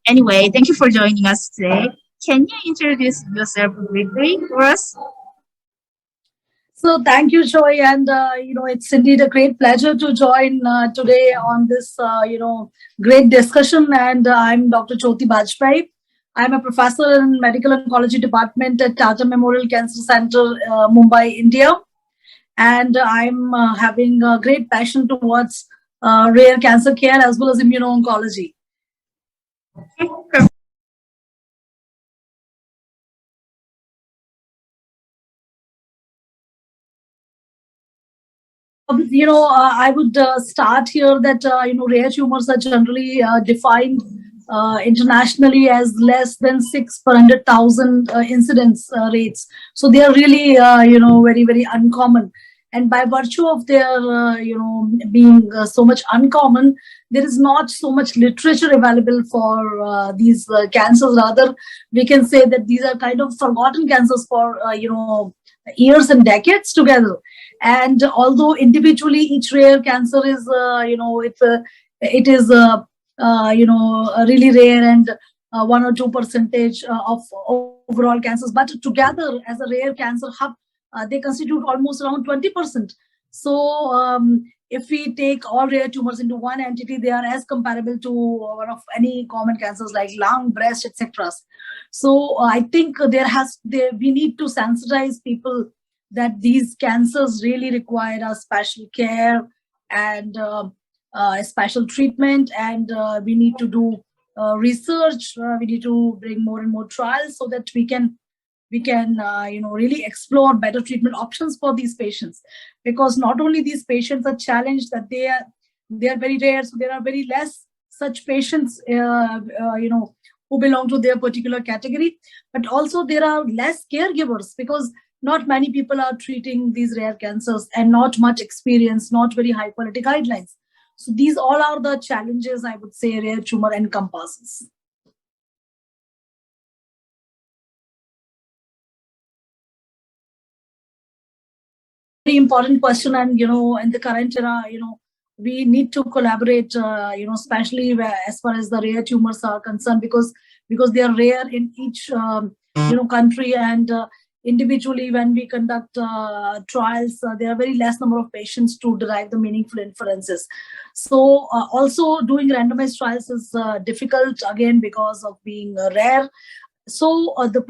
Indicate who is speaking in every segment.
Speaker 1: Anyway, thank you for joining us today. Can you introduce yourself briefly for us?
Speaker 2: So thank you, Choi, and it's indeed a great pleasure to join today on this great discussion. And I'm Dr. Jyoti Bajpai. I'm a professor in Medical Oncology Department at Tata Memorial Cancer Center, Mumbai, India, and I'm having a great passion towards rare cancer care as well as immuno-oncology. I would start here that rare tumors are generally defined internationally as less than 6 per 100,000 incidence rates. So they are really very very uncommon. And by virtue of their being so much uncommon, there is not so much literature available for these cancers. Rather, we can say that these are kind of forgotten cancers for years and decades together. And although individually each rare cancer is it is really rare and 1 or 2% of overall cancers, but together as a rare cancer hub, they constitute almost around 20%. So if we take all rare tumors into one entity, they are as comparable to one of any common cancers like lung, breast, etc. So I think we need to sensitize people that these cancers really require a special care and special treatment, and we need to do research. We need to bring more and more trials so that we can really explore better treatment options for these patients, because not only these patients are challenged that they are very rare, so there are very less such patients who belong to their particular category, but also there are less caregivers because not many people are treating these rare cancers and not much experience, not very high quality guidelines. So these all are the challenges I would say rare tumor encompasses. Very important question, and in the current era, we need to collaborate, especially as far as the rare tumors are concerned, because they are rare in each country, and individually when we conduct trials, there are very less number of patients to derive the meaningful inferences. So also doing randomized trials is difficult again because of being rare. So the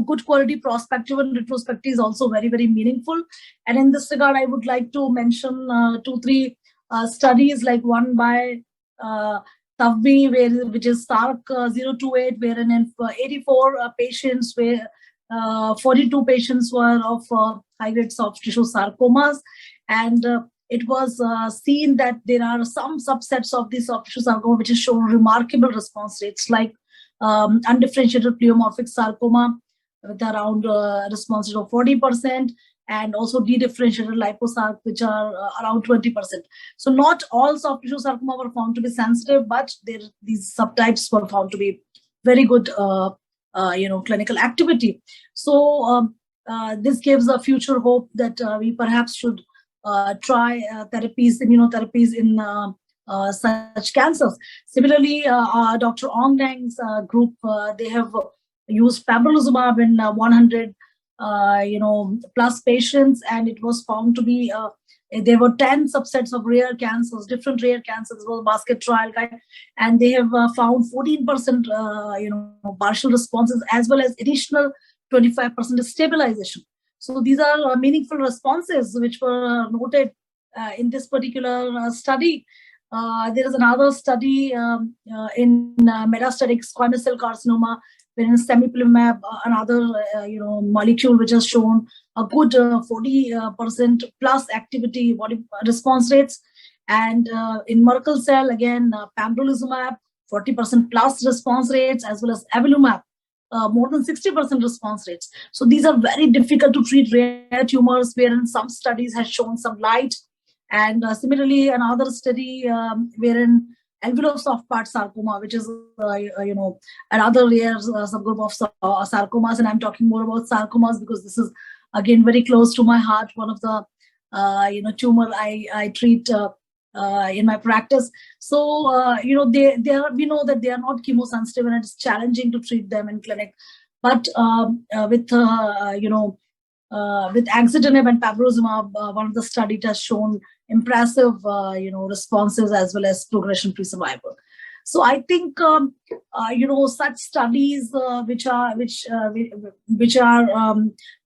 Speaker 2: good quality prospective and retrospective is also very very meaningful. And in this regard, I would like to mention 2 3 studies, like one by Tavbi, which is SARC 028, wherein in 84 patients, where 42 patients were of high grade soft tissue sarcomas, and it was seen that there are some subsets of these soft tissue sarcoma which has shown remarkable response rates, like undifferentiated pleomorphic sarcoma with around response rate of 40%, and also dedifferentiated liposarc, which are around 20%. So not all soft tissue sarcoma were found to be sensitive, but these subtypes were found to be very good clinical activity. So this gives a future hope that we perhaps should try immunotherapies in such cancers. Similarly, Dr. Ong Dang's group, they have used pembrolizumab in 100 plus patients, and it was found to be there were 10 subsets of rare cancers, different rare cancers. It was a basket trial, and they have found 14% partial responses, as well as additional 25% stabilization. So these are meaningful responses which were noted in this particular study. There is another study in metastatic squamous cell carcinoma, wherein semipilimab, another molecule which has shown a good 40% plus activity, body response rates. And in Merkel cell, again, pembrolizumab, 40% plus response rates, as well as avelumab, more than 60% response rates. So these are very difficult to treat rare tumors, wherein some studies have shown some light. And similarly, another study wherein alveolar soft part sarcoma, which is another rare subgroup of sarcomas, and I'm talking more about sarcomas because this is again very close to my heart. One of the tumor I treat in my practice. So they are, we know that they are not chemosensitive and it's challenging to treat them in clinic. But with axitinib and pembrolizumab, one of the studies has shown impressive responses as well as progression-free survival. So I think such studies which are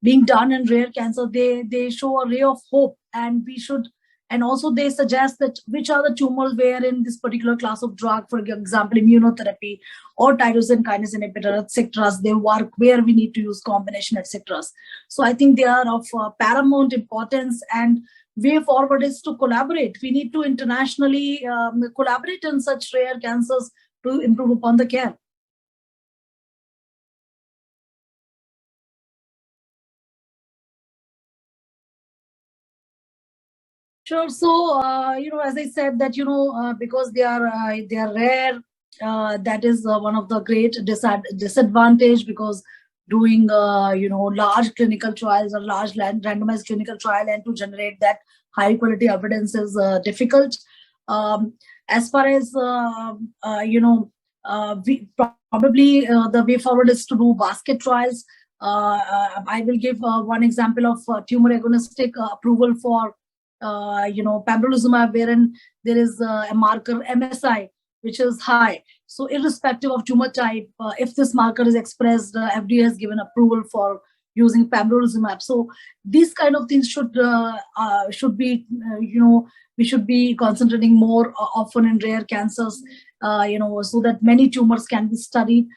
Speaker 2: being done in rare cancer, they show a ray of hope, and we should. And also they suggest that which are the tumors where in this particular class of drug, for example, immunotherapy or tyrosine kinase inhibitor, etc., they work, where we need to use combination, etc. So I think they are of paramount importance, and way forward is to collaborate. We need to internationally collaborate in such rare cancers to improve upon the care. Sure. So, as I said that, because they are rare, that is one of the great disadvantage, because doing, large clinical trials or large randomized clinical trial and to generate that high quality evidence is difficult. As far as, we probably the way forward is to do basket trials. I will give one example of tumor agonistic approval for pembrolizumab, wherein there is a marker MSI, which is high. So irrespective of tumor type, if this marker is expressed, FDA has given approval for using pembrolizumab. So these kind of things should be, we should be concentrating more often in rare cancers, so that many tumors can be studied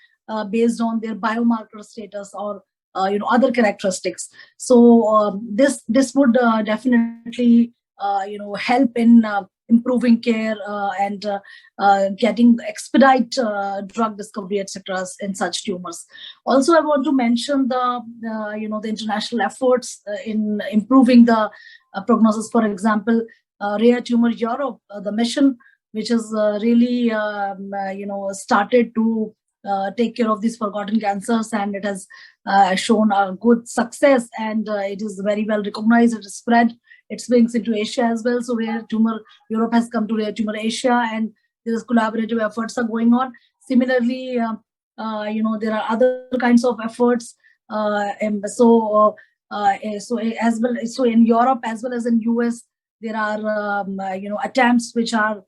Speaker 2: based on their biomarker status or other characteristics. So this would definitely help in improving care and getting expedite drug discovery, etc., in such tumors. Also, I want to mention the international efforts in improving the prognosis. For example, Rare Tumor Europe, the mission, which is really started to take care of these forgotten cancers, and it has shown a good success, and it is very well recognized. It is spread its wings into Asia as well. So Rare Tumor Europe has come to Rare Tumor Asia, and there is collaborative efforts are going on. Similarly, there are other kinds of efforts. So as well, so in Europe as well as in US, there are attempts which are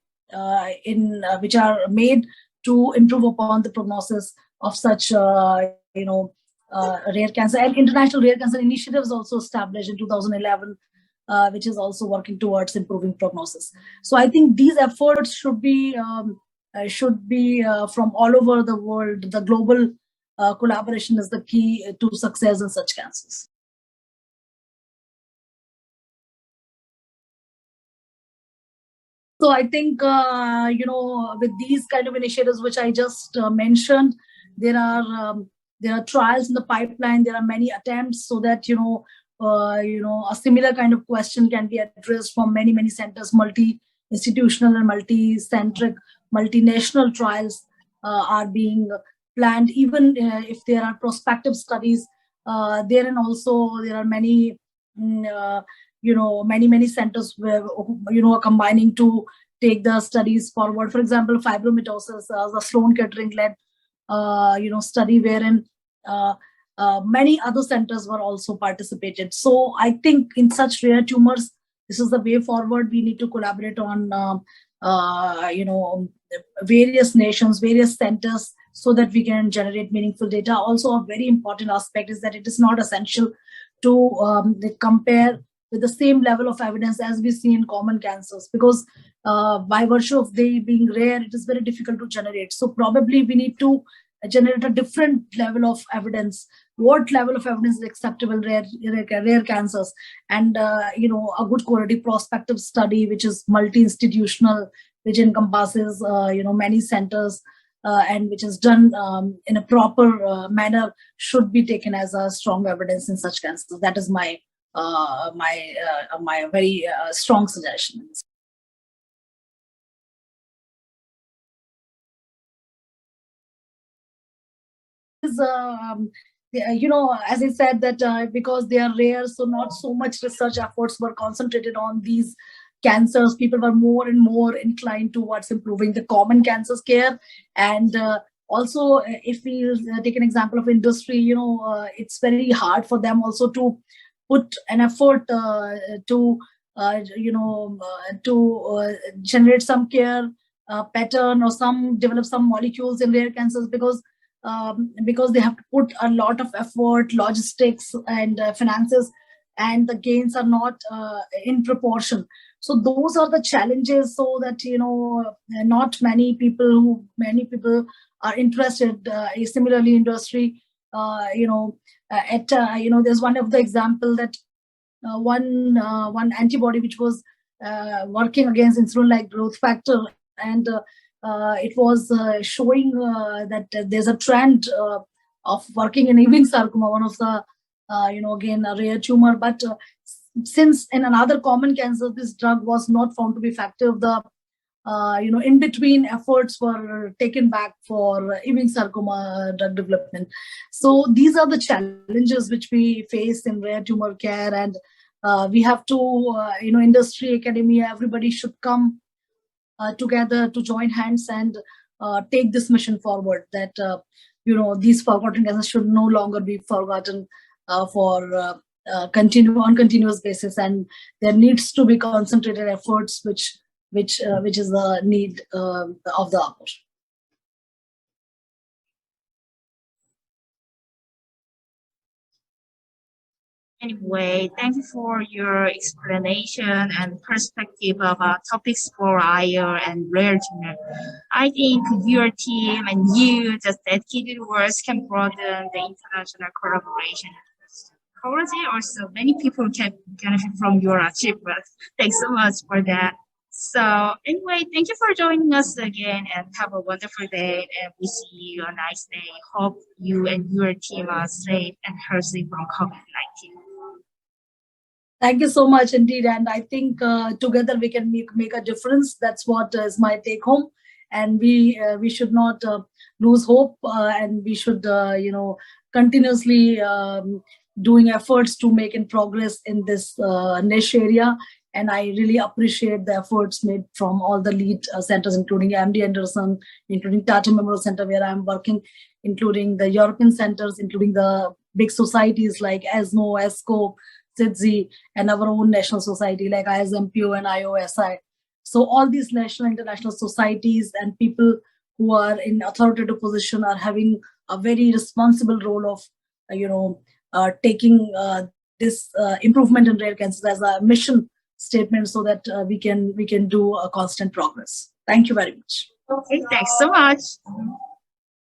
Speaker 2: made to improve upon the prognosis of such rare cancer. And international rare cancer initiatives also established in 2011, which is also working towards improving prognosis. So I think these efforts should be from all over the world. The global collaboration is the key to success in such cancers. So I think, with these kind of initiatives, which I just mentioned, there are trials in the pipeline. There are many attempts so that, a similar kind of question can be addressed from many, many centers. Multi-institutional and multi-centric, multinational trials are being planned. Even if there are prospective studies, therein also there are many many centers where are combining to take the studies forward. For example, fibromatosis, the Sloan Kettering led study, wherein many other centers were also participated. So I think in such rare tumors, this is the way forward. We need to collaborate on various nations, various centers, so that we can generate meaningful data. Also, a very important aspect is that it is not essential to compare with the same level of evidence as we see in common cancers, because by virtue of they being rare, it is very difficult to generate. So probably we need to generate a different level of evidence. What level of evidence is acceptable in rare cancers? And a good quality prospective study, which is multi-institutional, which encompasses many centers, and which is done in a proper manner, should be taken as a strong evidence in such cancers. That is my very strong suggestion. As I said, that because they are rare, so not so much research efforts were concentrated on these cancers, people were more and more inclined towards improving the common cancers care. And also, if we take an example of industry, it's very hard for them also to put an effort to generate some care pattern, or develop some molecules in rare cancers, because they have to put a lot of effort, logistics, and finances, and the gains are not in proportion. So those are the challenges. So that not many people are interested. Similarly, industry, there's one of the example that one antibody which was working against insulin-like growth factor, and it was showing that there's a trend of working in Ewing sarcoma, one of the again a rare tumor. But since in another common cancer this drug was not found to be effective, the in between efforts were taken back for Ewing sarcoma drug development. So these are the challenges which we face in rare tumor care, and we have to industry, academia, everybody should come together to join hands and take this mission forward, that these forgotten cancers should no longer be forgotten for continuous basis, and there needs to be concentrated efforts which is the need of the hour.
Speaker 1: Anyway, thank you for your explanation and perspective about topics for IO and rare tumor. I think your team and you, just dedicated works, can broaden the international collaboration. Oncology, also many people can benefit from your achievement. Thanks so much for that. So anyway, thank you for joining us again, and have a wonderful day, and we see you a nice day. Hope you and your team are safe and healthy from COVID-19.
Speaker 2: Thank you so much indeed, and I think together we can make a difference. That's what is my take home, and we should not lose hope, and we should continuously doing efforts to make in progress in this niche area. And I really appreciate the efforts made from all the lead centers, including MD Anderson, including Tata Memorial Center where I'm working, including the European centers, including the big societies like ESMO, ESCO, SIDSI, and our own national society like ISMPO and IOSI. So all these national, international societies and people who are in authoritative position are having a very responsible role of taking this improvement in rare cancers as a mission statement, so that we can do a constant progress. Thank you very much.
Speaker 1: Okay, thanks so much.